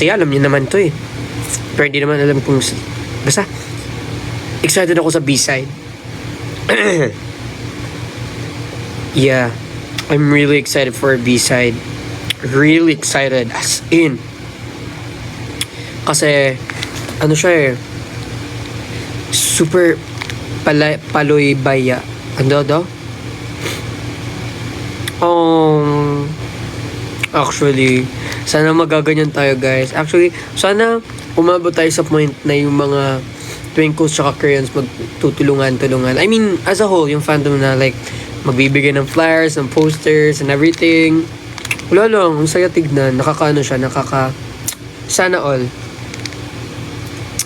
Kasi alam niyo naman to eh. Pero hindi naman alam kung... Basta, excited ako sa B-side. Yeah, I'm really excited for a B-side. Really excited, as in. Kasi, ano siya eh, super paloy baya. Ano daw? Actually, sana magaganyan tayo guys. Actually, sana umabot tayo sa point na yung mga twinkles tsaka crayons magtutulungan-tulungan. I mean, as a whole, yung fandom na like, magbibigay ng flyers, ng posters, and everything. Wala lang, ang saya tignan. Nakakaano siya, sana all.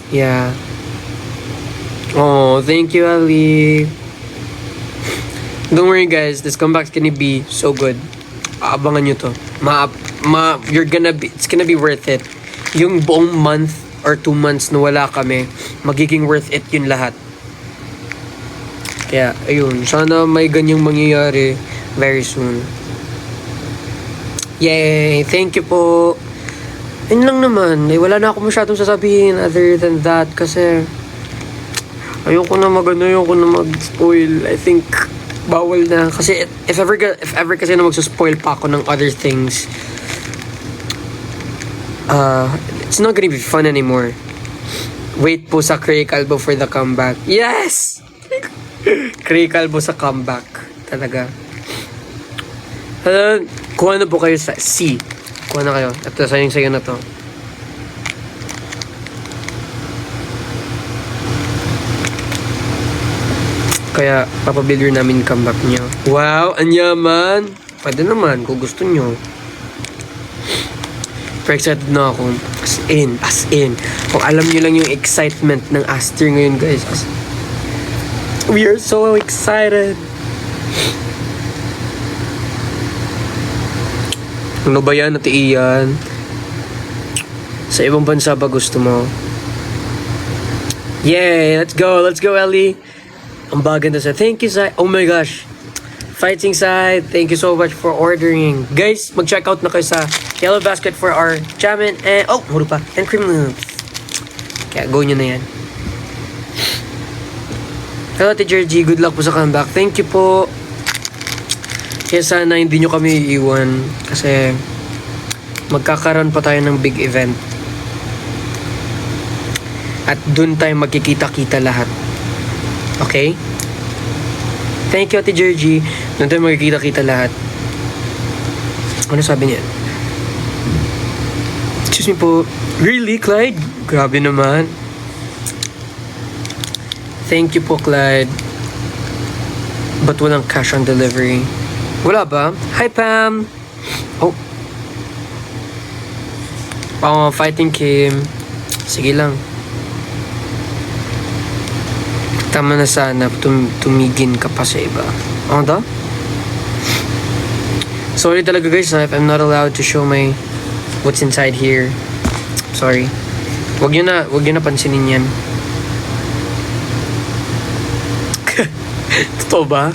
Yeah. Oh, thank you, Ali. Don't worry guys, this comeback's gonna be so good. Abangan nyo to. It's gonna be worth it. Yung buong month or 2 months na wala kami, magiging worth it yun lahat. Kaya, ayun, sana may ganyang mangyayari very soon. Yay! Thank you po! Yun lang naman, wala na ako masyadong sasabihin other than that kasi ayoko na mag-spoil. I think bawal na kasi if ever kasi na magsuspoil pa ako ng other things, it's not gonna be fun anymore. Wait po sa Cray Calvo for the comeback. Yes! Cray Calvo sa comeback. Talaga. Kuha na po kayo sa C. Kuha na kayo. At sayang-sayo na to. Kaya, papabuilder namin comeback niya. Wow! Anyaman! Pwede naman, kung gusto nyo. Pero excited na ako. As in. Kung alam nyo lang yung excitement ng Aster ngayon, guys. We are so excited! Ano ba yan, Ate Ian? Sa ibang bansa ba gusto mo? Yay! Let's go, Ellie! Ang baganda sa thank you, Sai. Oh my gosh. Fighting Side, thank you so much for ordering. Guys, mag-check out na kayo sa Yellow Basket for our Jamin and huro pa. And cream noodles. Kaya go nyo na yan. Hello, Teacher G. Good luck po sa comeback. Thank you po. Kaya sana hindi nyo kami iiwan. Kasi magkakaroon pa tayo ng big event. At dun tayo magkikita-kita lahat. Okay? Thank you, Ate Georgie. Doon tayo magkikita-kita lahat. Ano sabi niya? Excuse me po. Really, Clyde? Grabe naman. Thank you po, Clyde. But walang cash on delivery. Wala ba? Hi, Pam! Fighting Kim. Sige lang. Tama na sana, tumigin ka pa sa iba. Da? Sorry talaga guys, if I'm not allowed to show what's inside here. Sorry. Wag nyo na pansinin yan. Totoo ba?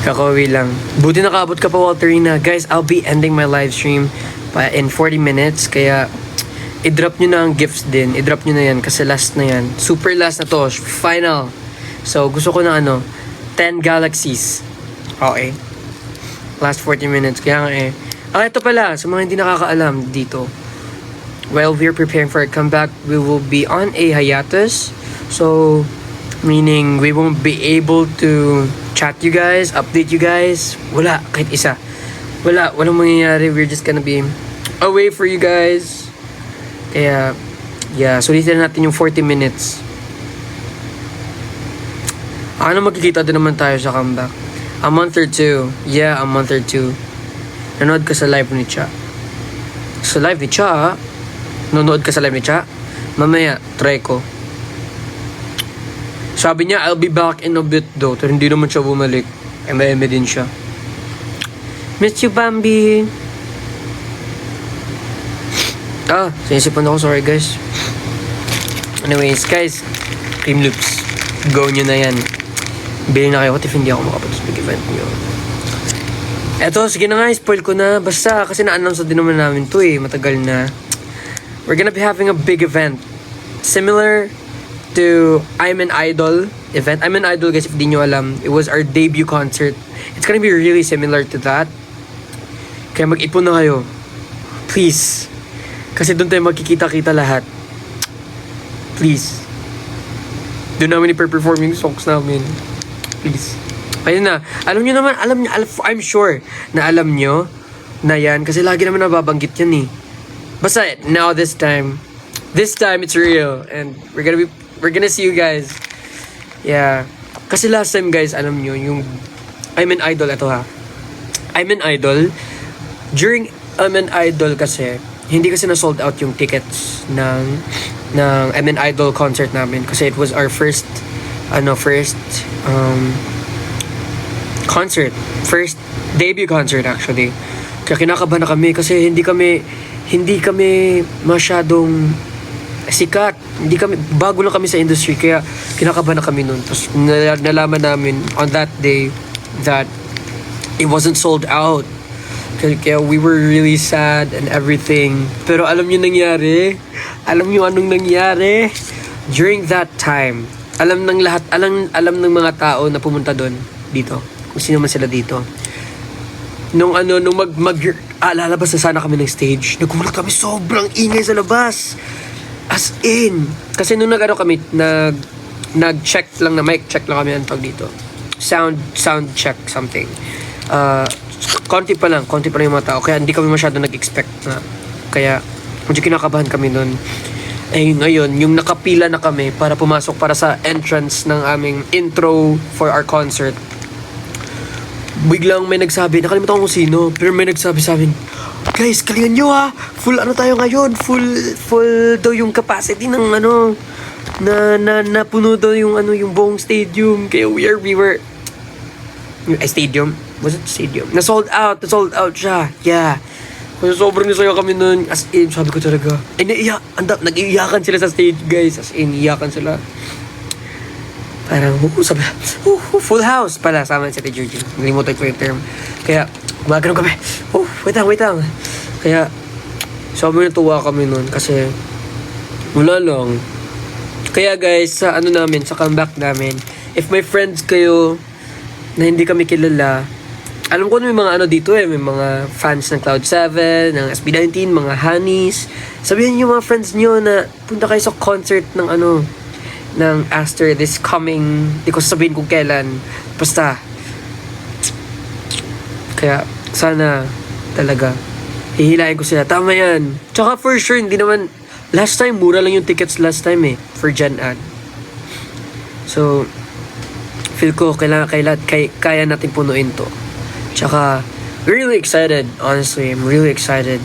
Kakawi lang. Buti nakaabot ka pa, Walterina. Guys, I'll be ending my live stream in 40 minutes, kaya i-drop nyo na ang gifts din. I-drop nyo na yan kasi last na yan. Super last na to. Final. So, gusto ko na 10 galaxies. Okay. Last 40 minutes. Kaya nga ito pala. Sa mga hindi nakakaalam dito. While we're preparing for a comeback, we will be on a hiatus. So, meaning we won't be able to chat you guys, update you guys. Wala. Kahit isa. Walang mangyayari. We're just gonna be away for you guys. Kaya, yeah, sulitin natin yung 40 minutes. Magkikita din naman tayo sa comeback. A month or 2. Yeah, a month or 2. Nanood ka sa live ni Cha. Sa live ni Cha? Nanood ka sa live ni Cha? Mamaya, try ko. Sabi niya, I'll be back in a bit though. Pero hindi naman siya bumalik. Eme din siya. Miss you, Bambi. Sinisipan ako. Sorry, guys. Anyways, guys. Cream Loops. Go nyo na yan. Bili na kayo. What if hindi ako makapunta sa big event nyo? Eto, sige na nga. Spoil ko na. Basta, kasi na-announce din naman namin to Matagal na. we're gonna be having a big event. Similar to I'm an Idol event. I'm an Idol, guys, if di nyo alam. It was our debut concert. It's gonna be really similar to that. Kaya mag-ipon na kayo. Please. Kasi doon tayo magkikita-kita lahat. Please. Doon namin i-perform yung songs namin. Please. Ayun na. Alam nyo naman, I'm sure na alam nyo na yan. Kasi lagi naman nababanggit yan eh. Basta, now this time it's real. And we're gonna see you guys. Yeah. Kasi last time, guys, alam nyo, yung I'm an Idol, ito ha. I'm an Idol. During I'm an Idol kasi, hindi kasi na-sold out yung tickets ng I'm an Idol concert namin. Kasi it was our first concert. First debut concert actually. Kaya kinakabahan na kami kasi hindi kami masyadong sikat. Bago lang kami sa industry, kaya kinakabahan na kami nun. Tapos nalaman namin on that day that it wasn't sold out. Kaya we were really sad and everything. Pero alam nyo nangyari? Alam nyo anong nangyari? During that time, alam ng mga tao na pumunta doon, dito. Kung sino man sila dito. Nung lalabas na sana kami ng stage, nagulat kami, sobrang ingay sa labas. As in. Kasi nung nag-check lang na mic check lang kami ang tawag dito. Sound check something. Konti pa lang yung mga tao. Kaya hindi kami masyado nag-expect na. Kaya medyo kinakabahan kami nun. Eh ngayon, yung nakapila na kami para pumasok para sa entrance ng aming intro for our concert. Biglang may nagsabi, nakalimutan ko kung sino, pero may nagsabi sa amin, guys, kalingan nyo ha, full tayo ngayon, full daw yung capacity ng na puno daw yung buong stadium. Kaya we were stadium? Was it stadium? Na sold out siya. Yeah. Kasi sobrang nisaya kami nun. As in, sabi ko talaga. Nag-iiyakan sila sa stage, guys. As in, iyakan sila. Parang, sabi, full house pala. Sama si Ate Georgie. Nalimutan ko yung term. Kaya, gumagano'n kami. Wait lang. Kaya, sobrang natuwa kami nun. Kasi, wala lang. Kaya guys, sa comeback namin, if may friends kayo na hindi kami kilala, alam ko na may mga dito may mga fans ng Cloud7, ng SB19, mga honeys. Sabihin niyo mga friends niyo na punta kayo sa concert ng ng Aster this coming, di ko sabihin kung kailan. Basta, kaya sana talaga hihilahin ko sila. Tama yan. Tsaka for sure, hindi naman, last time, mura lang yung tickets last time for Gen Ad. So, feel ko kaya natin punuin to. Tsaka, really excited. Honestly, I'm really excited.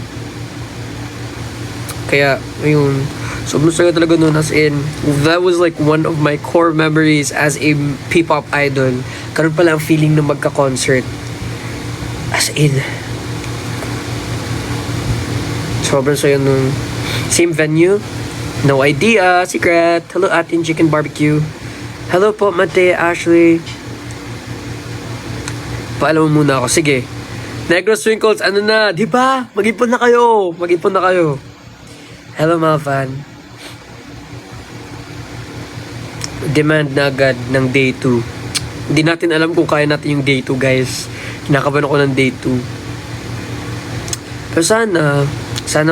Kaya, ayun, sobrang saya talaga nun. As in, that was like one of my core memories as a P-pop idol. Karoon pala ang feeling na magka-concert. As in, sobrang saya nun. Same venue. No idea. Secret. Hello, Atin Chicken Barbecue. Hello po, Mate, Ashley. Paalam mo muna ako. Sige. Negros Twinkles, di ba? Mag-ipon na kayo. Hello, Malvan. Demand na agad ng day 2. Hindi natin alam kung kaya natin yung day 2, guys. Kinakabahan ako ng day 2. Pero sana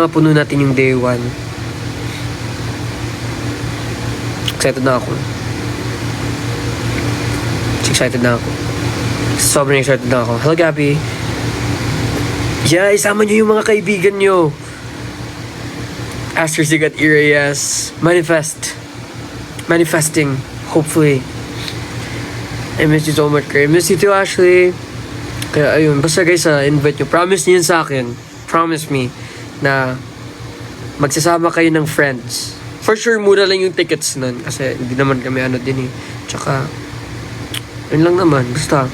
mapuno natin yung day 1. Excited na ako. Sobrang excited na ako. Hello, Gabby. Yeah, isama nyo yung mga kaibigan nyo. Aster Sigat Irias. Manifesting. Hopefully. I miss you so much, Gray. I miss you too, Ashley. Kaya ayun. Basta guys, invite nyo. Promise nyo yun sa akin. Promise me na magsasama kayo ng friends. For sure, mura lang yung tickets nun. Kasi hindi naman kami din eh. Tsaka, yun lang naman. Basta,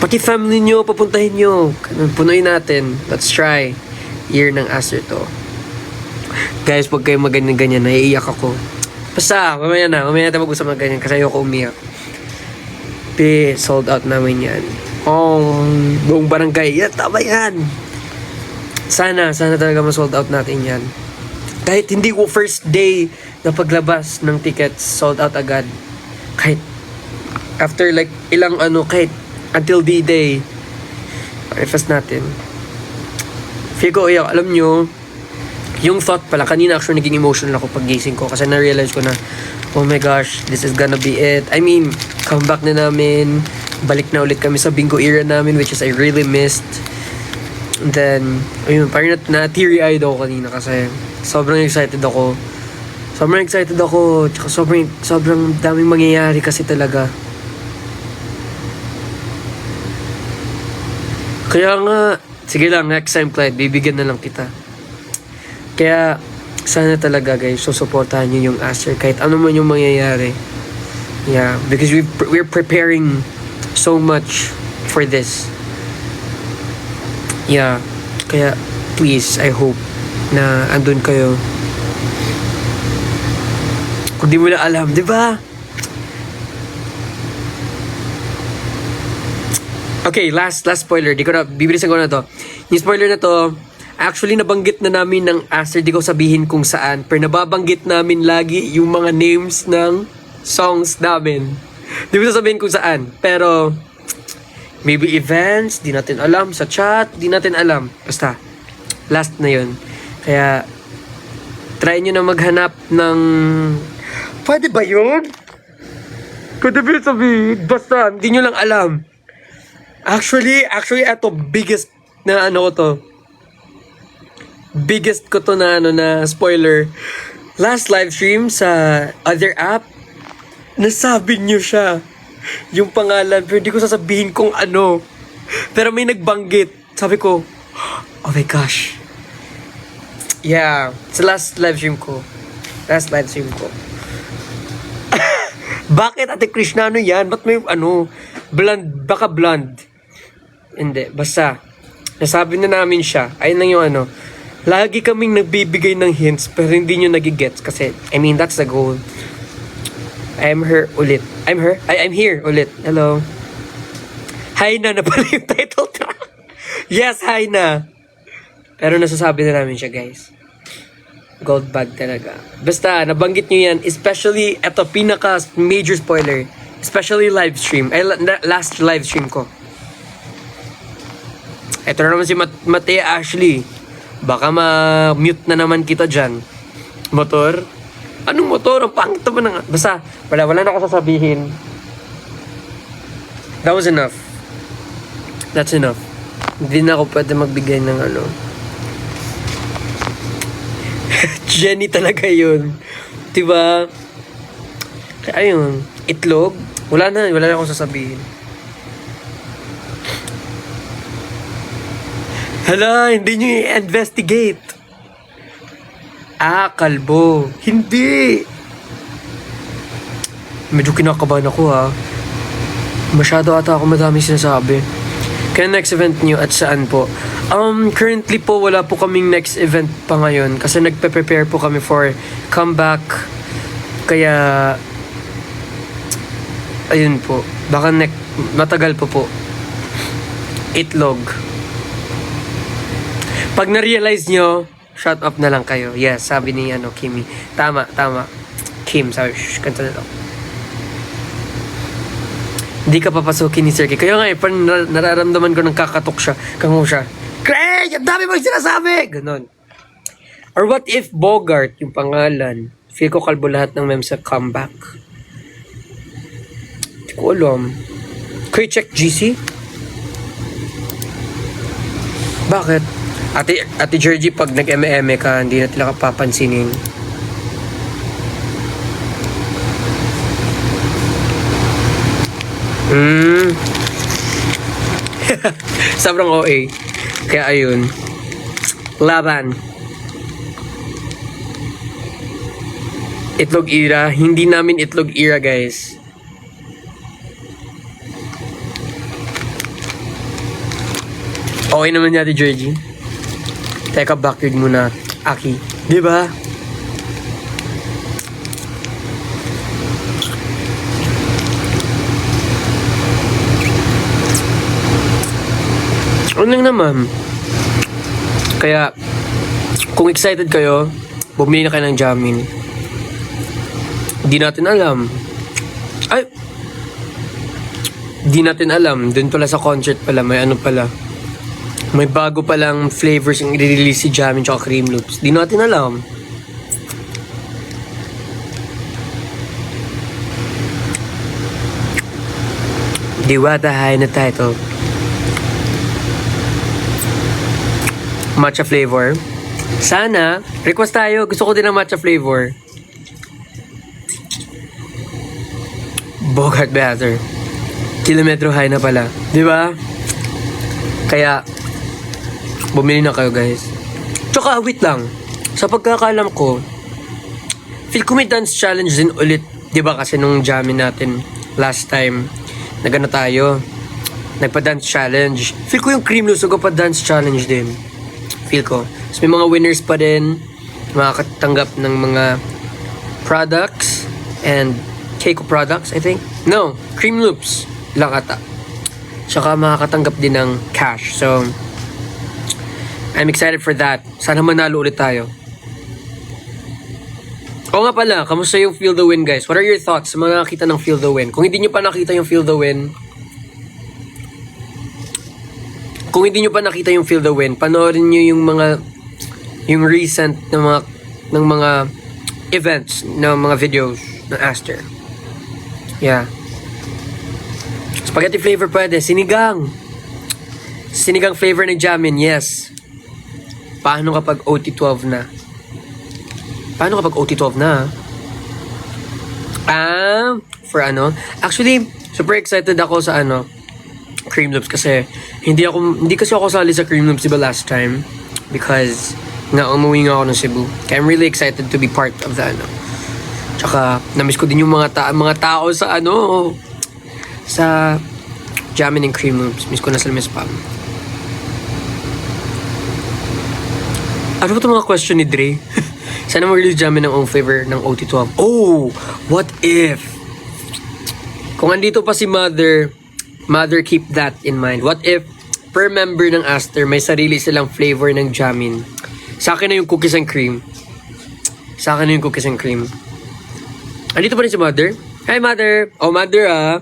pati family nyo, papuntahin nyo. Punuin natin. Let's try. Year ng Aster to. Guys, pag kayo maganyan-ganyan, naiiyak ako. Basta, mamaya tayo mag-usap ng ganyan kasi ayoko umiyak. Sold out namin yan. Buong barangay. Yan, tama yan. Sana talaga ma-sold out natin yan. Kahit hindi ko first day na paglabas ng tickets, sold out agad. Kahit after like ilang kahit until D-Day, manifest natin. Feel ko, alam nyo, yung thought pala, kanina actually naging emotional ako pag gising ko kasi na-realize ko na, oh my gosh, this is gonna be it. I mean, comeback na namin, balik na ulit kami sa bingo era namin, which is I really missed. And then, ayun, parang na teary-eyed ako kanina kasi sobrang excited ako. Tsaka sobrang daming mangyayari kasi talaga. Kaya nga, sige lang, next time, Clyde, bibigyan na lang kita. Kaya, sana talaga guys, susuportahan nyo yung Aster kahit ano man yung mangyayari. Yeah, because we're preparing so much for this. Yeah, kaya please, I hope na andun kayo. Kung di mo na alam, di ba? Okay, last spoiler. Bibilisan ko na to. Yung spoiler na to, actually nabanggit na namin ng Aster, di ko sabihin kung saan, pero nababanggit namin lagi yung mga names ng songs namin. Di ko sabihin kung saan, pero maybe events, di natin alam, sa chat, di natin alam. Basta, last na yun. Kaya, try nyo na maghanap ng... Pwede ba yun? Pwede ba yun sabihin? Basta, hindi nyo lang alam. Actually, eto, biggest na ko to. Biggest ko to na spoiler. Last live stream sa other app, nasabi nyo siya. Yung pangalan, pero hindi ko sasabihin kung ano. Pero may nagbanggit. Sabi ko, oh my gosh. Yeah, sa last live stream ko. Bakit Ate Krishna, ano yan? Ba't may blonde, baka blonde. Hindi, basta. Nasabi na namin siya. Ayun lang yung lagi kaming nagbibigay ng hints pero hindi nyo nagigets kasi, I mean, that's the goal. I'm here ulit. I'm here ulit. Hello. Hi na pala yung title track. Yes, hi na. Pero nasasabi na namin siya, guys. Gold bag talaga. Basta, nabanggit nyo yan. Especially, eto, pinaka major spoiler. Especially live stream. Last live stream ko. Eto na naman si Matea Ashley. Baka ma-mute na naman kita dyan. Motor? Anong motor? Ang pangit naman nga. Basta, wala na ako sasabihin. That was enough. That's enough. Hindi na ako pwede magbigay ng Jenny talaga yun. Diba? Kaya ayun. Itlog. Wala na akong sasabihin. Hala, hindi nyo i-investigate. Kalbo. Hindi. Medyo kinakabahan ako ha. Masyado ata ako madami sinasabi. Kaya next event nyo at saan po? Currently po wala po kaming next event pa ngayon kasi nagpe-prepare po kami for comeback. Kaya ayun po. Baka matagal po. Itlog. Pag na-realize nyo, shut up na lang kayo. Yes, sabi ni Kimi. Tama. Kim, sabi, kanta na lang. Hindi ka papasukin ni Sir K. Kaya nga nararamdaman ko ng kakatok siya. Kango siya. Craig! Ang dami mong sinasabi! Ganon. Or what if Bogart, yung pangalan, feel ko kalbo lahat ng memes sa comeback. Hindi ko alam. Kaya check GC? Bakit? Ate Georgie, pag nag-eme ka, hindi na tila ka papansinin. Sobrang OA. Kaya ayun. Laban. Itlog era. Hindi namin itlog era, guys. Okay naman Ate Georgie. Teka, backward muna. Aki. Diba? Ano lang naman. Kaya, kung excited kayo, bumili na kayo ng Jamin. Di natin alam. Di natin alam. Dun pala sa concert pala, may ano pala. May bago palang flavors yung i-release si Jamin tsaka Cream Loops. Di natin alam. Diwata high na title. Matcha flavor. Sana, request tayo. Gusto ko din ng matcha flavor. Bogart Batter. Kilometro high na pala. Di ba? Kaya, bumili na kayo guys. Tsaka, wait lang. Sa pagkakalam ko, feel ko may dance challenge din ulit. Di ba kasi nung jamming natin last time, nagano tayo, nagpa-dance challenge. Feel ko yung Cream Loops pa-dance challenge din. Feel ko. So, may mga winners pa din, makakatanggap ng mga products and Keiko products, I think. No, Cream Loops lang ata. Tsaka makakatanggap din ng cash. So, I'm excited for that. Sana manalo ulit tayo. Oo nga pala, kamusta yung Feel the Win guys? What are your thoughts sa mga nakita ng Feel the Win? Kung hindi nyo pa nakita yung Feel the Win, panoorin nyo yung recent ng mga events, ng mga videos ng Aster. Yeah. Spaghetti flavor pwede. Sinigang flavor ng Jamin, yes. Paano kapag OT12 na? For ano? Actually, super excited ako sa Cream Loops kasi hindi kasi ako sali sa Cream Loops diba last time because umuwi nga ako ng Cebu. Kaya I'm really excited to be part of the Tsaka na-miss ko din yung mga tao sa sa Jamin and Cream Loops. Miss ko na sila Miss Pam. Ano ba itong mga question ni Dre? Sana mag-release Jamin ng own flavor ng OT12. Oh! What if? Kung andito pa si Mother, keep that in mind. What if per member ng Aster may sarili silang flavor ng Jamin? Sa akin na yung cookies and cream. Andito pa rin si Mother? Hi Mother! Oh Mother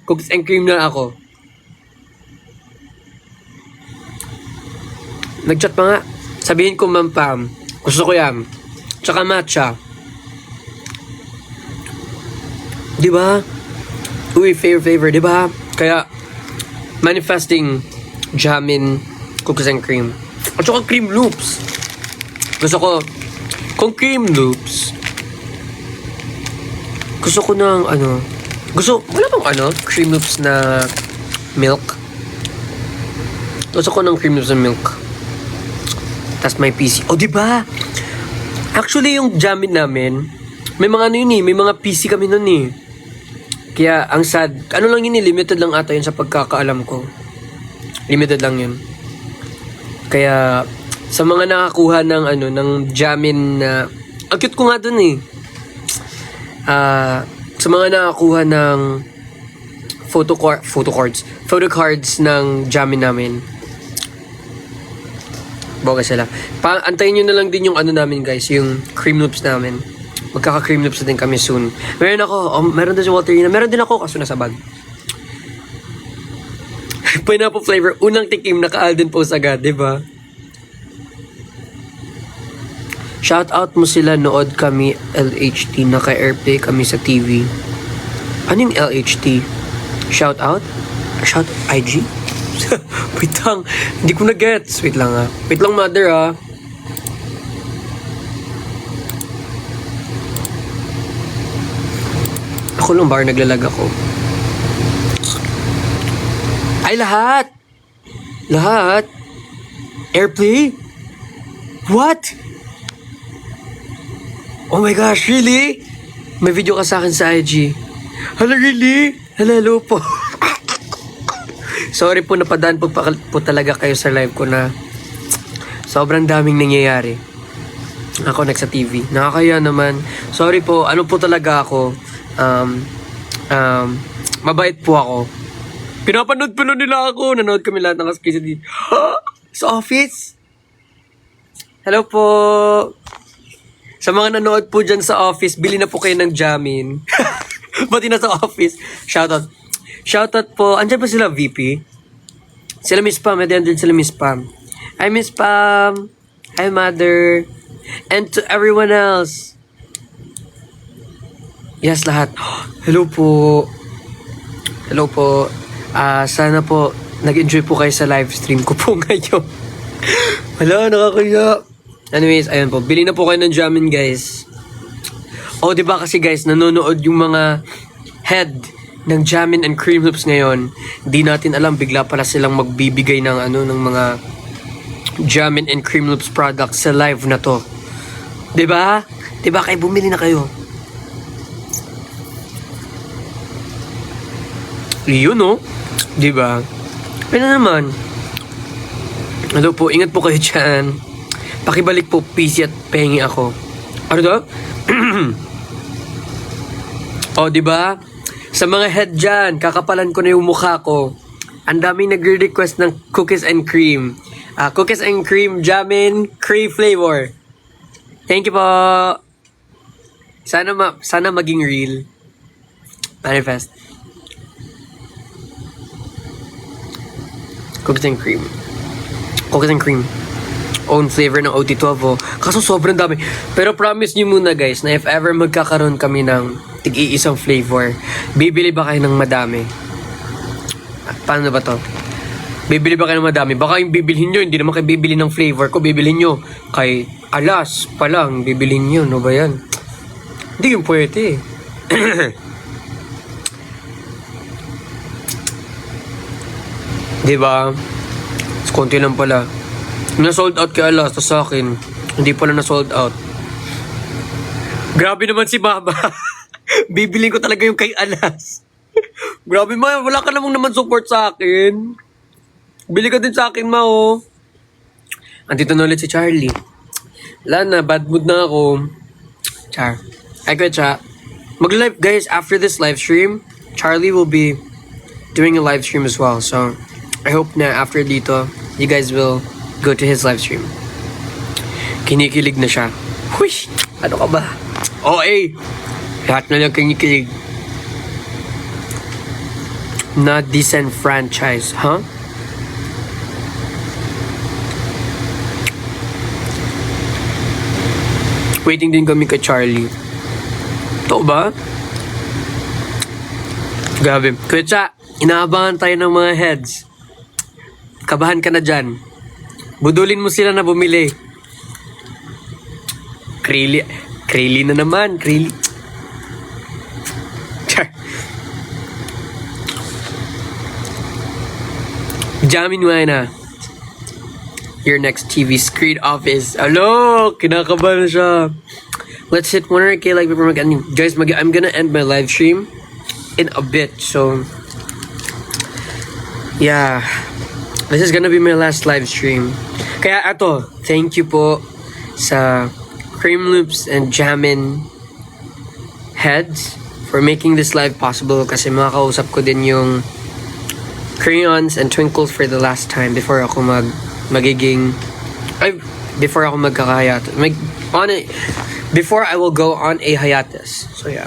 cookies and cream na ako. Nag-chat pa nga. Sabihin ko Ma'am Pam, gusto ko yan. Tsaka matcha. Diba? Uy, flavor, diba? Kaya, manifesting Jamin cookies and cream. At saka Cream Loops. Gusto ko, kung Cream Loops, gusto ko ng wala bang Cream Loops na milk? Gusto ko ng Cream Loops na milk. Tas may PC. Oh, diba? Actually, yung Jamin namin, may mga may mga PC kami nun eh. Kaya, ang sad, lang yun limited lang ata yun sa pagkakaalam ko. Limited lang yun. Kaya, sa mga nakakuha ng Jamin na, ang cute ko nga dun eh. Sa mga nakakuha ng photo cards ng Jamin namin. Boga sila. Antayin nyo na lang din yung namin guys, yung Cream Loops namin. Magkaka-Cream Loops na din kami soon. Meron din si Walterina. Meron din ako kaso nasa bag. Pineapple flavor, unang tikim, naka-Alden post agad, diba? Shout out mo sila, nood kami LHT, naka-airplay kami sa TV. Ano yung LHT? Shout out? Shout IG? Wait lang, hindi ko na-gets. Wait lang Wait lang Mother Ako lang ba naglalag ako? Ay, lahat! Airplay? What? Oh my gosh, really? May video ka sa akin sa IG. Hala, really? Hello po. Sorry po, napadaan po talaga kayo sa live ko na sobrang daming nangyayari. Ako sa TV. Nakakaya naman. Sorry po, po talaga ako. Mabait po ako. Pinapanood nila ako. Nanood kami lahat ng kaskisa dito. Sa office? Hello po. Sa mga nanood po dyan sa office, bili na po kayo ng Jamin. Pati na sa office. Shoutout. Shoutout po. Andiyan pa sila, VP? Sila Miss Pam. Andyan sila Miss Pam. Hi, Miss Pam. Hi, Mother. And to everyone else. Yes, lahat. Hello po. Hello po. Sana po nag-enjoy po kayo sa live stream ko po ngayon. Hala, nakakaya. Anyways, ayun po. Bili na po kayo ng Jamin, guys. Oh, di ba kasi guys, nanonood yung mga head ng Jamin and Cream Loops ngayon. Di natin alam, bigla pala silang magbibigay ng ng mga Jamin and Cream Loops products sa live na to. Di ba? Di ba? Kaya bumili na kayo. Yun, no? Di ba? Pero naman. Hello po, ingat po kayo dyan. Pakibalik po, PC at pengi ako. Ano to? Oh, di ba? Sa mga head dyan, kakapalan ko na yung mukha ko. Ang daming nagre-request ng cookies and cream. Cookies and cream, Jamin, crave flavor. Thank you po. Sana maging real. Manifest. Cookies and cream. Cookies and cream. Own flavor ng OT12 oh. Kaso sobrang dami. Pero promise nyo muna guys na if ever magkakaroon kami ng tig-iisang flavor, bibili ba kayo ng madami? Paano ba to? Bibili ba kayo ng madami? Baka yung bibilhin nyo, hindi naman kayo bibili ng flavor ko, bibilhin nyo kay alas pa lang, bibilhin nyo, no ba yan? Hindi yung pwede eh. Diba? Konti lang pala. Na-sold out kay Alas, tas sa akin, hindi pala na-sold out. Grabe naman si Mama. Bibiling ko talaga yung kay Alas. Grabe ma, wala ka namang naman support sa akin. Bili ka din sa akin ma oh. Andito na ulit si Charlie. Wala na, bad mood na ako. Char. Ay ko cha. Mag-live guys, after this live stream, Charlie will be doing a live stream as well. So, I hope na after dito, you guys will go to his live stream. Kinikilig na siya. Huish! Ano ka ba? Oh, eh! Lahat na lang kinikilig. Not decent franchise, huh? Waiting din kami kay Charlie. Ito ba? Grabe. Kuya Cha, inaabangan tayo ng mga heads. Kabahan ka na dyan. Budulin mo sila na bumili. Krili na naman. Krili. Jamin mo na. Your next TV screen office. Hello! Kinakabahan na siya. Let's hit 100k like before mag-end. Guys, I'm gonna end my live stream in a bit. So, yeah. This is gonna be my last live stream. Kaya ato, thank you po sa Cream Loops and Jamin heads for making this live possible kasi makakausap ko din yung crayons and twinkles for the last time before ako before ako magkakahiatus. Before I will go on a hiatus. So yeah.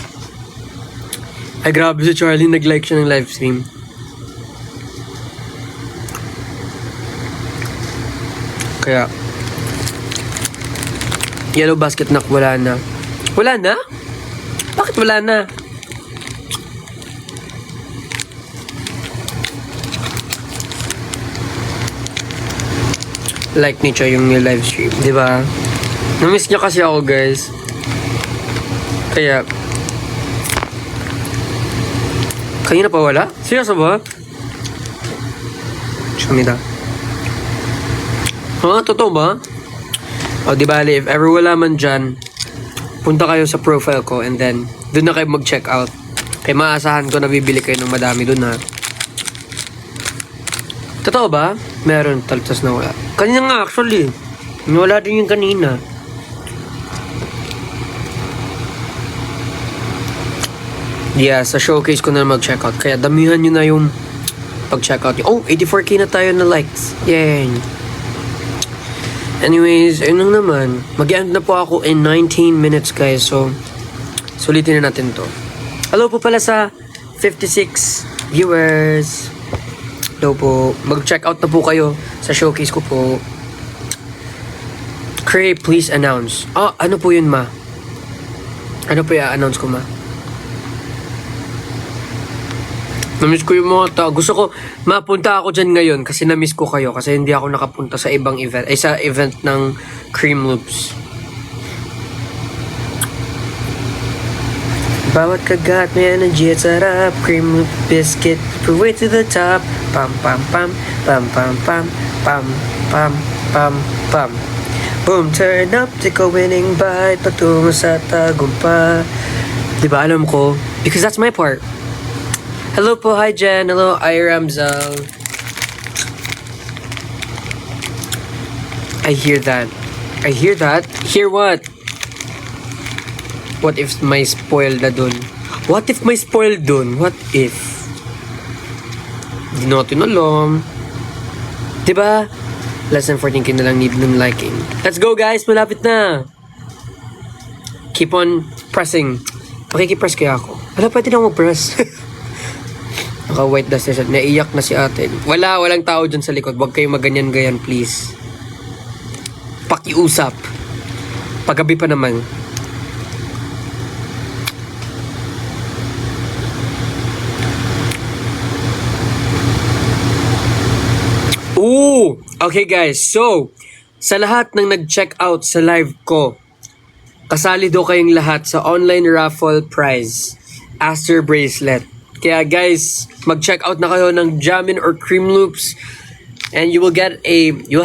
Ay grabe si Charlie, nag-like siya ng live stream. Kaya, yellow basket na wala na. Wala na? Bakit wala na? Like ni Choy yung new live stream, di ba? Namiss niya kasi ako, guys. Kaya, kanina pa wala? Seryoso ba? Sumida. Totoo ba? O, di bali, if ever wala man dyan, punta kayo sa profile ko and then, doon na kayo mag-check out. Kaya maasahan ko na bibili kayo ng madami doon ha. Totoo ba? Meron, taltas na wala. Kanina nga actually. Wala din yung kanina. Yeah, sa showcase ko na mag-check out. Kaya damihan nyo na yung pag-check out. Oh, 84k na tayo na likes. Yay! Anyways, ayun lang naman. Mag-end na po ako in 19 minutes, guys. So, sulitin na natin to. Hello po pala sa 56 viewers. Hello po. Mag-check out na po kayo sa showcase ko po. Cray, please announce. Oh, ano po yun, ma? Ano po i-announce ko, ma? Namiss ko yung mga tao. Gusto ko, mapunta ako dyan ngayon kasi namiss ko kayo kasi hindi ako nakapunta sa ibang event. Ay, sa event ng Cream Loops. Bawat kagat may energy at sarap. Cream Loop biscuit, way to the top. Pam pam pam, pam pam pam, pam pam pam pam. Boom, turn up, take a winning bite. Patungo sa tagumpay. Diba alam ko? Because that's my part. Hello po, hi Jen. Hello, Iramzal. I hear that. I hear that. Hear what? What if may spoil na dun? What if may spoil dun? What if? Di natin alam. Diba? Less than 14k na lang need ng liking. Let's go guys! Malapit na! Keep on pressing. Makikipress kaya ako. Wala, pwede na mag-press. Naka-white dust na siya. Naiyak na si ate. Walang tao dyan sa likod. Huwag kayong maganyan-ganyan, please. Pakiusap. Paggabi pa naman. Ooh! Okay guys, so, sa lahat ng nag-check out sa live ko, kasali do kayong lahat sa online raffle prize, Aster Bracelet. Kaya guys, mag-check out na kayo ng Jamin or Cream Loops and you'll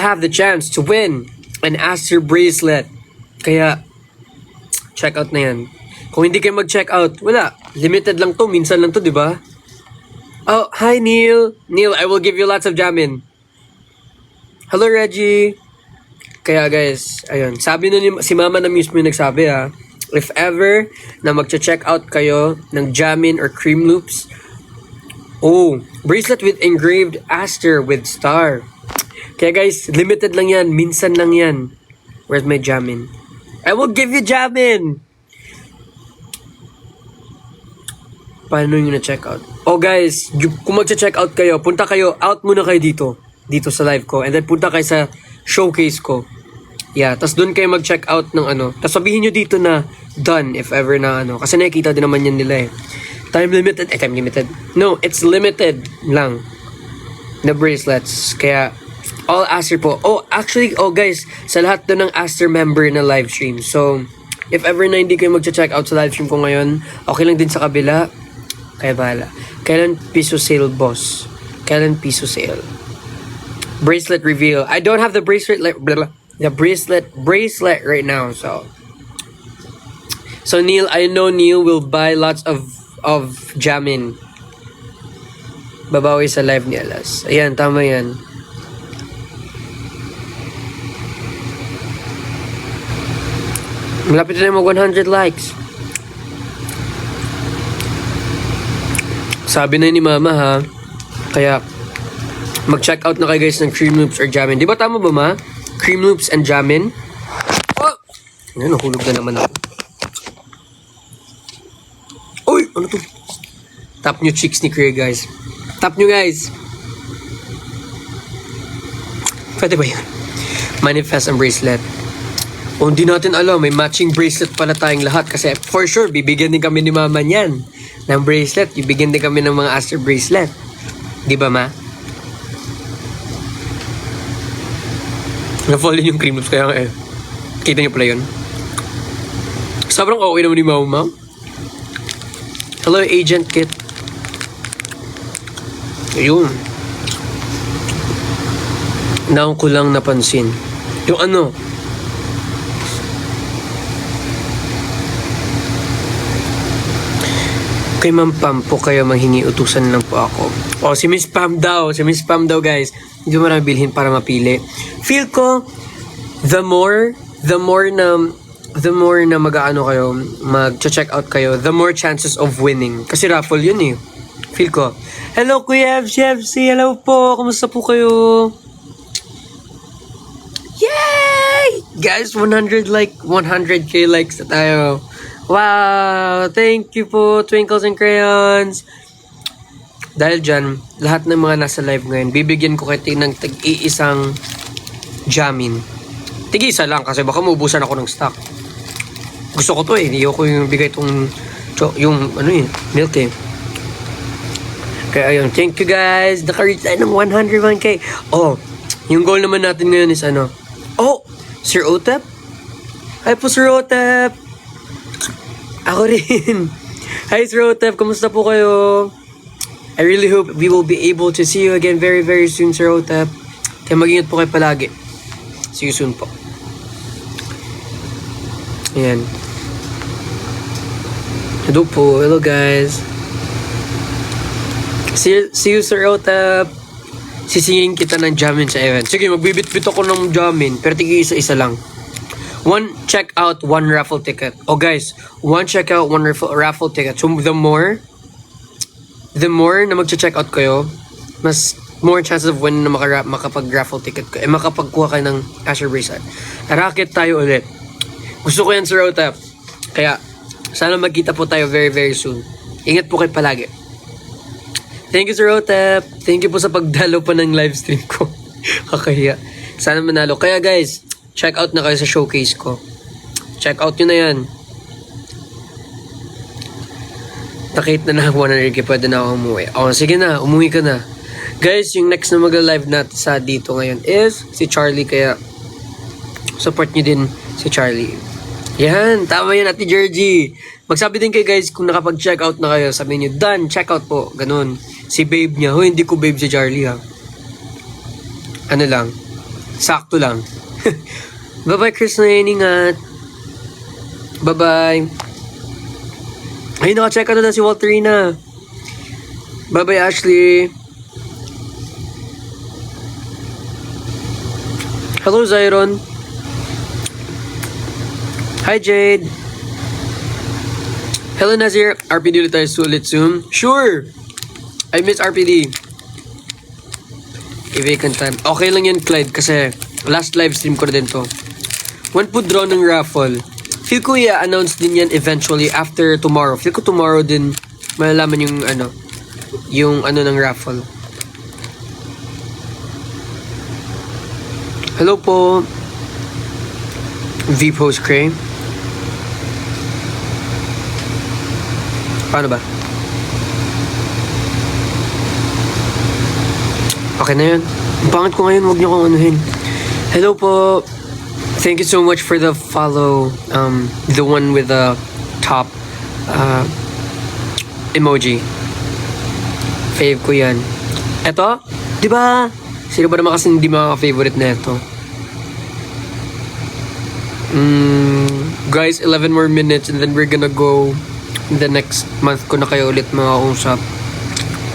have the chance to win an Aster Bracelet. Kaya, check out na yan. Kung hindi kayo mag-check out, wala. Limited lang to, minsan lang to, di ba? Oh, hi Neil. Neil, I will give you lots of Jamin. Hello Reggie. Kaya guys, ayun. Sabi na si mama na mismo yung nagsabi ha. If ever na magcha-check out kayo ng Jamin or Cream Loops, oh, bracelet with engraved Aster with star. Kaya guys, limited lang yan. Minsan lang yan. Where's my Jamin? I will give you Jamin! Paano yung na-check out? Oh guys, kung magcha-check out kayo, punta kayo, out muna kayo dito sa live ko. And then punta kayo sa showcase ko. Yeah, tas doon kayo mag-check out ng ano. Tas sabihin nyo dito na done if ever na ano. Kasi nakikita din naman yan nila eh. Time limited. No, it's limited lang. Na bracelets. Kaya, all Aster po. Oh, actually, guys, sa lahat doon ng Aster member na live stream. So, if ever na hindi kayo mag-check out sa live stream ko ngayon, okay lang din sa kabila. Kaya bahala. Kailan piso sale, boss? Kailan piso sale? Bracelet reveal. I don't have the bracelet bracelet right now, so Neil, I know Neil will buy lots of Jamin. Babawi sa live ni Alas. Ayan, tama yan. Malapit na mag 100 likes. Sabi na ni mama ha. Kaya mag-check out na kayo guys ng Cream Loops or Jamin. Di ba tama ba ma? Cream Loops and Jamin. Oh! Ano, nahulog na naman ako. Uy! Ano to? Tap nyo cheeks ni Craig guys. Tap nyo guys. Pwede ba yun? Manifest ang bracelet. O hindi natin alam, may matching bracelet pala tayong lahat. Kasi for sure, bibigyan din kami ni mama niyan ng bracelet. Bibigyan din kami ng mga Aster bracelet. Di ba ma? Na-follow yung Cream Loops kaya eh. Kita niyo pala yun. Sobrang okay naman ni Mama. Hello, Agent Kit. Ayun. Naon ko lang napansin. Yung ano. Kay Ma'am Pam po kayo manghingi utusan lang po ako. Oh, si Miss Pam daw. Si Miss Pam daw guys. Hindi mo marami bilhin para mapili. Feel ko, the more na mag-ano kayo, mag-check out kayo, the more chances of winning. Kasi raffle yun eh. Feel ko. Hello Kuya FC. Hello po. Kumusta po kayo? Yeah! Guys, 100k likes na tayo. Wow! Thank you po, Twinkles and Crayons. Dahil dyan, lahat ng mga nasa live ngayon, bibigyan ko kayo ng tag-iisang jamin. Tig-isa lang kasi baka maubusan ako ng stock. Gusto ko to eh. Hindi ko yung bigay itong milk eh. Kaya ayun, thank you guys. Naka-reach tayo ng 101k. Oh, yung goal naman natin ngayon is ano? Oh, Sir Otep? Hi po Sir Otep! Ako rin. Hi Sir Otep, kamusta po kayo? I really hope we will be able to see you again very, very soon, Sir Otep. Kaya mag-ingat po kayo palagi. See you soon po. Ayan. Hello po. Hello, guys. See you, Sir Otep. Sisingin kita ng jamin sa event. Sige, magbibit-bit ako ng jamin. Pero tigi isa-isa lang. 1 check-out, 1 raffle ticket. Oh, guys. 1 check-out, 1 raffle ticket. So, the more na mag-check-out kayo, mas more chances of winning na makapag-raffle ticket ko. Makapagkuha kayo ng Asher bracelet. Racket tayo ulit. Gusto ko yan, Sir Otep. Kaya, sana magkita po tayo very, very soon. Ingat po kayo palagi. Thank you, Sir Otep. Thank you po sa pagdalo pa ng live stream ko. Kakahiya. Sana manalo. Kaya guys, check out na kayo sa showcase ko. Check out nyo na yan. Nakita na 100k, pwede na ako umuwi. Oh, sige na, umuwi ka na. Guys, yung next na mag-live natin sa dito ngayon is si Charlie. Kaya, support nyo din si Charlie. Yan, tama yan, Ate Georgie. Magsabi din kayo guys kung nakapag-check out na kayo. Sabihin nyo, done, check out po. Ganun. Si babe niya. Hindi ko babe si Charlie ha. Ano lang. Sakto lang. Bye-bye, Chris na ingat. Bye-bye. Ay, naka-check out na si Walterina. Bye-bye, Ashley. Hello, Zyron. Hi, Jade. Hello, Nazir. RPD ulit tayo ulit soon. Sure! I miss RPD. I-vacant time. Okay lang yan, Clyde, kasi last live stream ko na din to. One po draw ng raffle. Feel ko i-announce din yan eventually after tomorrow. Feel ko tomorrow din malalaman yung ano ng raffle. Hello po. V-Post Cray. Paano ba? Okay na yun. Ang pangit ko ngayon, huwag niyo kong anuhin. Hello po. Thank you so much for the follow. The one with the top emoji. Fave ko yan. Eto? Diba? Sino ba naman kasi hindi makaka-favorite na ito? Guys, 11 more minutes and then we're gonna go the next month ko na kayo ulit makausap.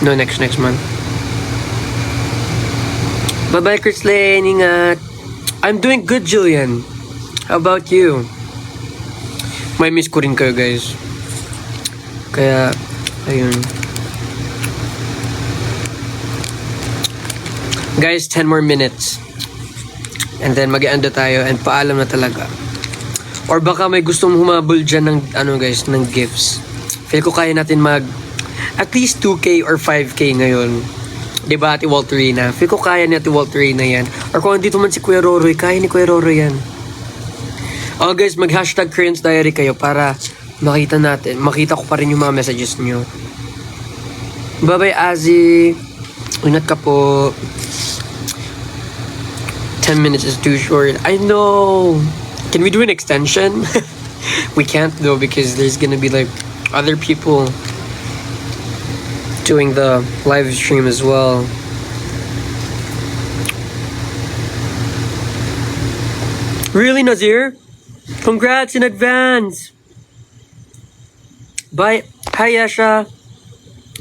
No, next month. Bye-bye, Chris Lane. Ingat. I'm doing good, Julian. How about you? May miss ko rin kayo, guys. Kaya, ayun. Guys, 10 more minutes. And then mag-end na tayo and paalam na talaga. Or baka may gustong humabol dyan ng, guys, ng gifts. Feel ko kaya natin at least 2k or 5k ngayon. Diba, Ate Walterina? Feel ko kaya ni Ate Walterina yan. Or kung andito man si Kuya Roroy, kaya ni Kuya Roroy yan. Oh guys, mag-hashtag Crayons Diary kayo para makita ko pa rin yung mga messages nyo. Bye-bye, Azzy. Ingat ka po. 10 minutes is too short. I know. Can we do an extension? We can't though because there's gonna be like other people doing the live stream as well. Really, Nazir? Congrats in advance. Bye. Hi, Yasha.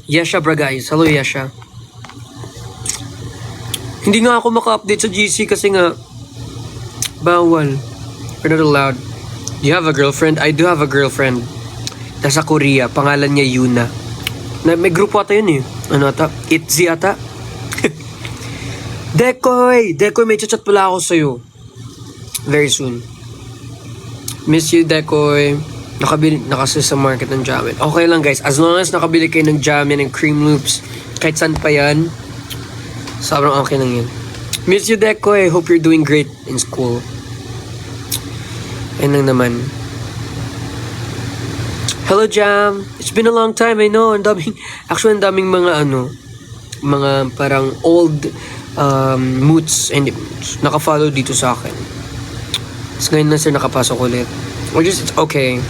Yasha Bragais. Hello, Yasha. Hindi nga ako maka-update sa GC kasi nga bawal. We're not allowed. Do you have a girlfriend? I do have a girlfriend. Nasa Korea. Pangalan niya Yuna. May grupo ata yun eh. Ano ata? Itzy ata? Dekoy! Dekoy, may chat pala ako sa'yo. Very soon. Miss you, Dekoy. Nakasus sa market ng Jamin. Okay lang guys, as long as nakabili kayo ng Jamin and cream loops, kahit saan pa yan, sobrang okay lang yun. Miss you, Dekoy. Hope you're doing great in school. Ayun lang naman. Hello, Jam. It's been a long time, I know. Ang daming mga mga parang old moots, hindi moots, naka-follow dito sa akin. So ngayon na sir nakapasok ulit. Or just, it's okay.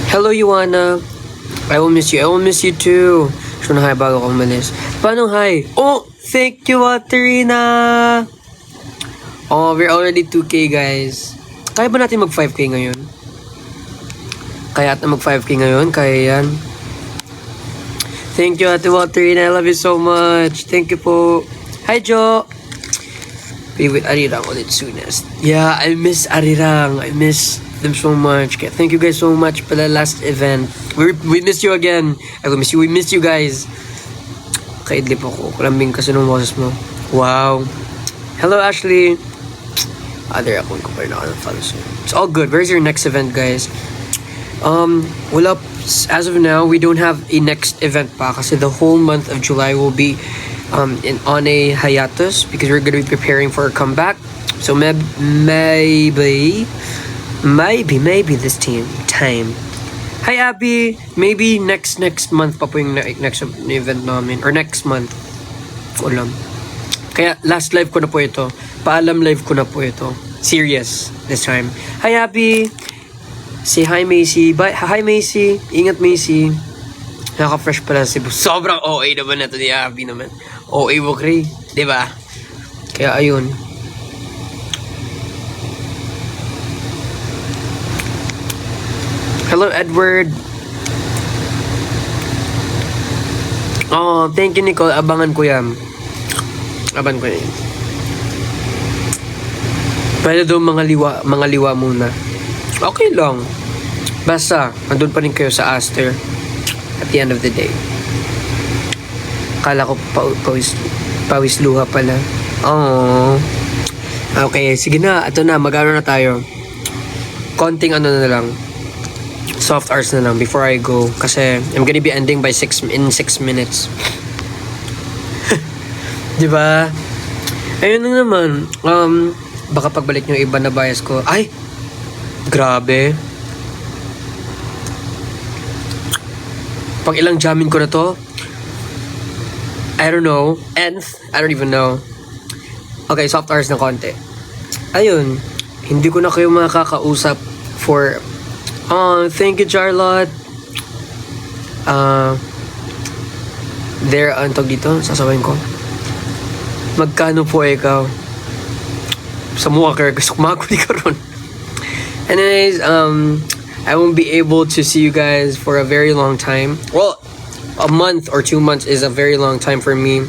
Hello, Yuana. I will miss you. I will miss you too. So na hi bago ako umalis. Paano hi? Oh, thank you, Waterina. Oh, we're already 2K, guys. Kaya ba natin mag 5K ngayon? Kaya at mag 5K ngayon? Kaya yan. Thank you, Ate Waterina. I love you so much. Thank you po. Hi, Jo. Be with Arirang ulit soonest. Yeah, I miss Arirang. I miss them so much. Kaya thank you guys so much for the last event. We miss you again. I will miss you. We miss you guys. Kaidlip ako. Kulambing kasi nung boses mo. Wow. Hello, Ashley. Other account ko pa rin ako follow soon. It's all good. Where's your next event, guys? Well, as of now, we don't have a next event pa kasi the whole month of July will be on a hiatus because we're going to be preparing for a comeback. So maybe this time. Hi, Abby. Maybe next month pa po yung next event namin or next month. Ulam. Kaya last live ko na po ito. Paalam live ko na po ito. Serious this time. Hi, Abby. Say hi, Macy. Bye. Hi, Macy. Ingat, Macy. Naka-fresh pala si Cebu. Sobrang OA naman na ito ni Abby naman. OA Wokri. Diba? Kaya ayun. Hello, Edward. Oh, thank you, Nicole. Abangan ko yan. Abangan ko yan. Pwede doon mga liwa muna. Okay lang. Basta, andun pa rin kayo sa Aster at the end of the day. Kala ko pawis luha pala. Oh. Okay, sige na. Ito na, mag-ano na tayo. Konting ano na lang. Soft hours na lang before I go. Kasi I'm gonna be ending by 6 minutes. Diba? Ayun na naman. Baka pagbalik nyo iba na bias ko. Ay! Grabe. Pang ilang jamin ko na to? I don't know. Nth? I don't even know. Okay, soft hours na konti. Ayun. Hindi ko na kayo makakausap for... thank you, Charlotte. There, antog dito. Sasabayin ko. Magkano po ikaw? Sa mukha ka, gusto kumakuli ka ron. Anyways, I won't be able to see you guys for a very long time. Well, a month or 2 months is a very long time for me.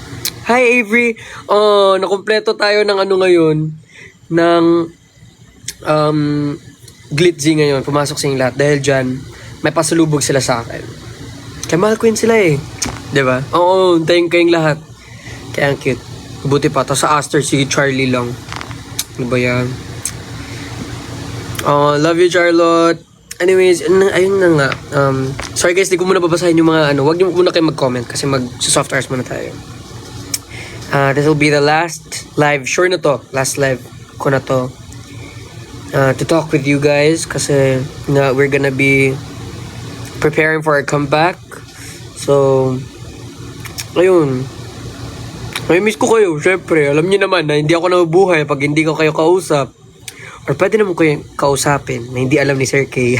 Hi, Avery! Oh, nakumpleto tayo ng ano ngayon. Ng glitzy ngayon. Pumasok sa lahat. Dahil dyan, may pasalubog sila sa akin. Kaya mahal ko yun sila eh. Diba? Oo, thank kayong lahat. Kaya ang cute. Buti pa. Tapos sa Aster, si Charlie lang. Ano ba yan? Oh, love you, Charlotte. Anyways, ayun na nga. Sorry guys, di ko muna babasahin yung mga ano. Huwag niyo muna kayo mag-comment kasi mag-soft hours muna tayo. This will be the last live. Sure na to. Last live ko na to. To talk with you guys kasi we're gonna be preparing for our comeback. So, ayun. May miss ko kayo, syempre. Alam niyo naman na hindi ako nabubuhay pag hindi ko kayo kausap. Or pwede naman kayo kausapin na hindi alam ni Sir K.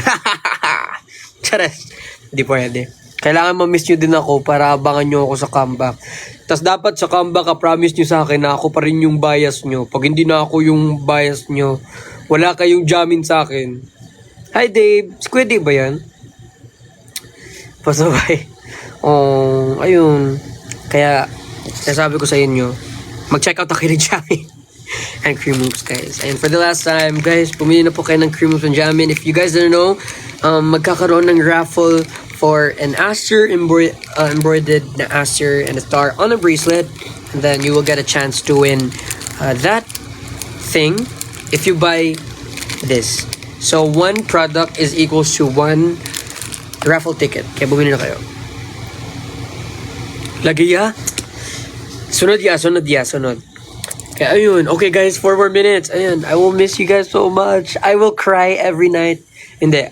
Charas. Hindi pwede. Kailangan ma-miss nyo din ako para abangan nyo ako sa comeback. Tapos dapat sa comeback, promise nyo sa akin na ako pa rin yung bias nyo. Pag hindi na ako yung bias nyo, wala kayong jamin sa akin. Hi Dave! Squid Dave ba yan? Pasabay. Oh, ayun. Kaya, nasabi ko sa inyo, mag-check out ako ng Jamin and cream moves, guys. And for the last time, guys, pumili na po kayo ng cream moves and Jamin. If you guys don't know, magkakaroon ng raffle for an Aster embroidered na Aster and a star on a bracelet. And then you will get a chance to win that thing. if you buy this. So, one product is equals to one raffle ticket. Kaya bumili na kayo. Lagi ya? Sunod. Kaya ayun. Okay guys, 4 more minutes. Ayun. I will miss you guys so much. I will cry every night. Hindi.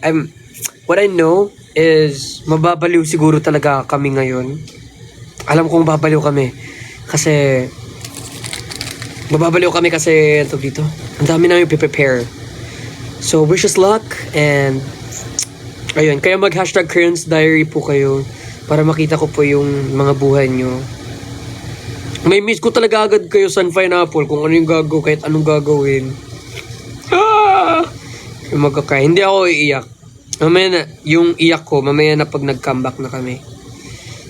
What I know is mababaliw siguro talaga kami ngayon. Alam kong babaliw kami. Kasi mababaliw kami kasi ito dito. Ang dami namin prepare. So wish us luck and ayun, kaya mag-hashtag Crayones Diary po kayo para makita ko po yung mga buhay nyo. May miss ko talaga agad kayo Sun Pineapple kung ano yung kahit anong gagawin. Magkakaya. Hindi ako iiyak. Mamaya na, yung iyak ko, mamaya na pag nag-comeback na kami.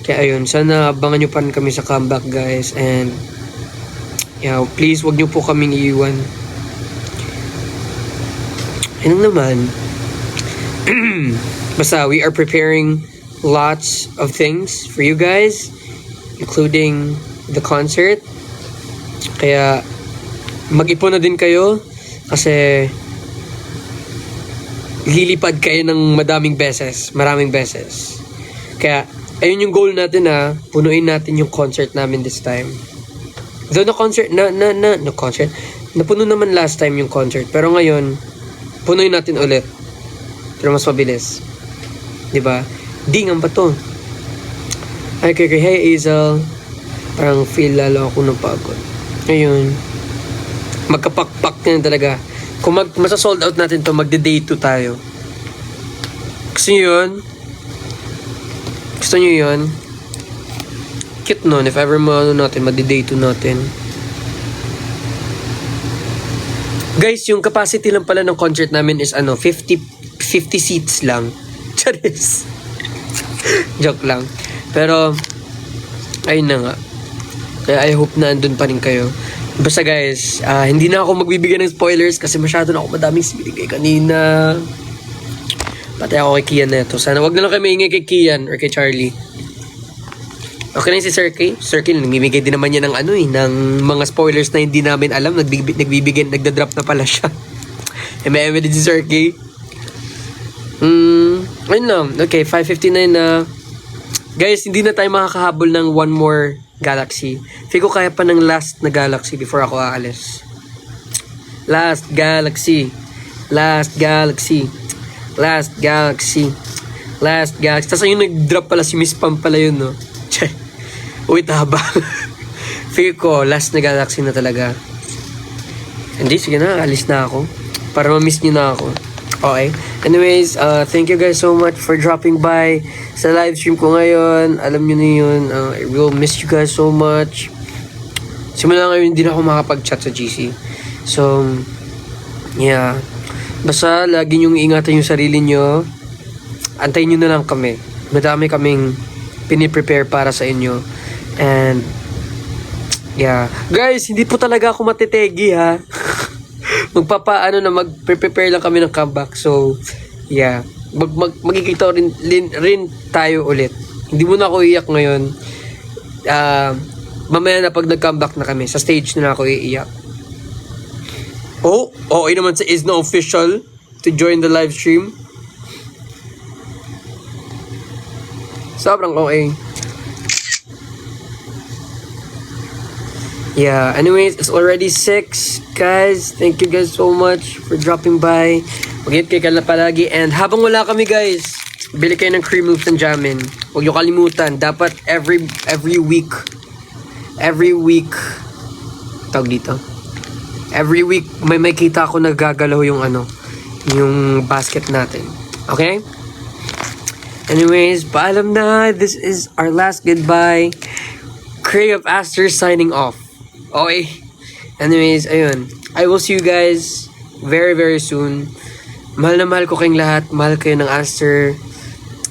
Kaya ayun, sana abangan nyo pa rin kami sa comeback guys. And, yeah, please, wag nyo po kaming iiwan. Ayun naman. Basta, we are preparing lots of things for you guys. Including the concert. Kaya, mag-ipon na din kayo. Kasi, lilipad kayo ng maraming beses. Kaya, ayun yung goal natin punuin natin yung concert namin this time. Though napuno naman last time yung concert. Pero ngayon, punuin natin ulit. Pero mas mabilis. Diba? Dingan pa to. Ay, hey Hazel. Parang feel lalo ako ng pagod. Ayun. Magkapakpak na talaga. Kung masa-sold out natin to, magde-day 2 tayo. Gusto nyo yun? Cute nun. If ever magde-day 2 natin. Guys, yung capacity lang pala ng concert namin is 50 seats lang. Charis. Joke lang. Pero, ayun na nga. Kaya I hope na andun pa rin kayo. Basta guys, hindi na ako magbibigay ng spoilers kasi masyado na ako madaming sinigay kanina. Pati ako kay Kian neto. Sana wag na lang kayo maingay kay Kian or kay Charlie. Okay na si Sir K. Sir K, namimigay din naman niya ng ng mga spoilers na hindi namin alam. Nagdadrop na pala siya. May din si Sir K. Ayun lang. Okay, 5:59 na. Guys, hindi na tayo makakahabol ng one more Galaxy. Feel ko kaya pa ng last na Galaxy before ako aalis. Last Galaxy. Tapos yung nag-drop pala si Miss Pam pala yun, no? Uy, taba. Feel ko, last na Galaxy na talaga. Hindi, sige na, alis na ako. Para ma-miss nyo na ako. Okay. Anyways, thank you guys so much for dropping by sa live stream ko ngayon. Alam nyo na yun. I will miss you guys so much. Simula ngayon, hindi na ako makapag-chat sa GC. So, yeah. Basta, lagi nyong ingatan yung sarili nyo. Antayin nyo na lang kami. Madami kaming piniprepare para sa inyo. And, yeah. Guys, hindi po talaga ako matitegi, ha? Mag-prepare lang kami ng comeback. So, yeah. Magkikita rin tayo ulit. Hindi mo na ako iiyak ngayon. Mamaya na pag nag-comeback na kami, sa stage na ako iiyak. Okay naman sa is na official to join the live stream. Sobrang okay. Yeah, anyways, it's already 6, guys. Thank you guys so much for dropping by. Mag-ingat kayo palagi. And habang wala kami, guys, bili kayo ng cream milk and jamin. Huwag nyo kalimutan. Dapat every week, tawag dito. Every week, may kita ako nagagalaw yung yung basket natin. Okay? Anyways, paalam na. This is our last goodbye. Cray of Aster signing off. Okay. Anyways, ayun. I will see you guys very, very soon. Mahal na mahal ko kayong lahat. Mahal kayo ng Aster.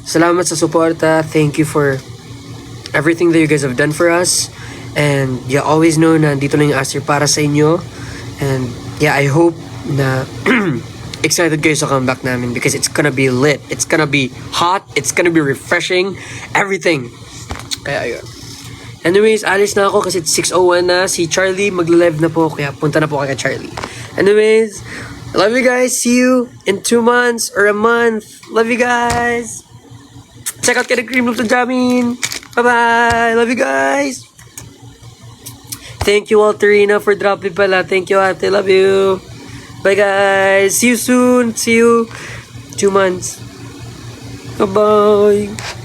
Salamat sa suporta. Thank you for everything that you guys have done for us. And you always know na dito lang yung Aster para sa inyo. And yeah, I hope na excited kayo sa comeback namin because it's gonna be lit. It's gonna be hot. It's gonna be refreshing. Everything. Kaya ayun. Anyways, alis na ako kasi it's 6:01 na. Si Charlie magla-live na po. Kaya punta na po kay Charlie. Anyways, I love you guys. See you in 2 months or a month. Love you guys. Check out Kid Cream Loop to Jamin. Bye-bye. Love you guys. Thank you, Walterina, for dropping pala. Thank you, ate. Love you. Bye, guys. See you soon. See you 2 months. Bye-bye.